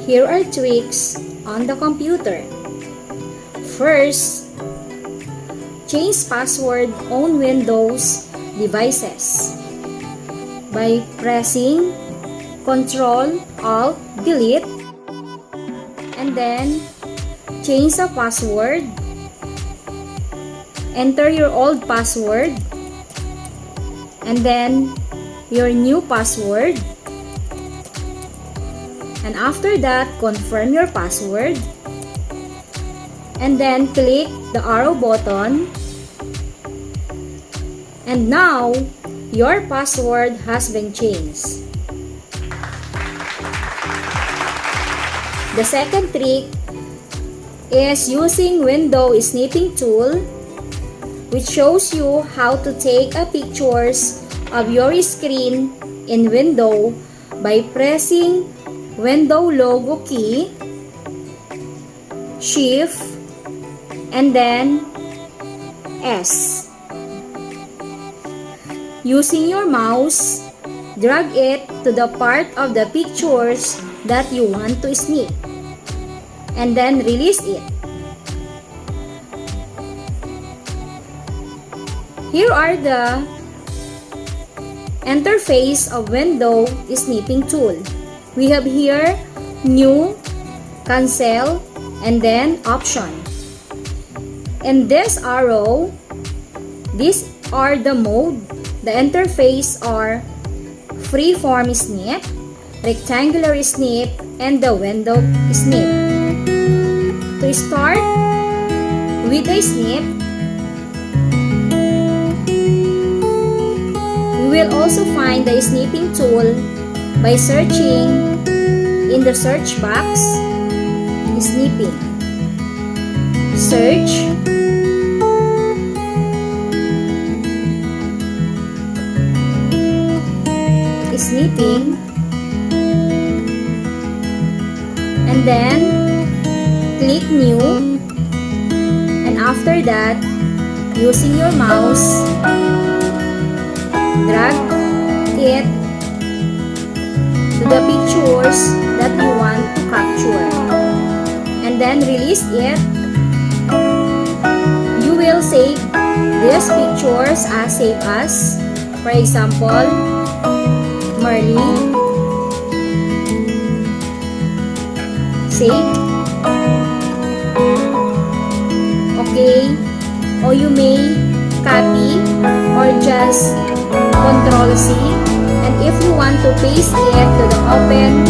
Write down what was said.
Here are tricks on the computer. First, change password on Windows devices by pressing Ctrl-Alt-Delete and then change the password. Enter your old password and then your new password. And after that, confirm your password. And then click the arrow button. And now, your password has been changed. The second trick is using Windows Snipping Tool, which shows you how to take a pictures of your screen in Windows by pressing Window logo key, Shift, and then S. Using your mouse, drag it to the part of the pictures that you want to snip, and then release it. Here are the interface of Windows Snipping Tool. We have here New, Cancel, and then Option. In this arrow, these are the mode. The interface are Freeform Snip, Rectangular Snip, and the Window Snip. To start with a snip, we will also find the snipping tool by searching in the search box, snipping. Search. Snipping. And then click New. And after that, using your mouse, drag it to the pictures that you want to capture and then release it. You will save these pictures as save as, for example, Marley. Save. Okay. Or you may copy or just Ctrl-C, and if you want to paste it to the open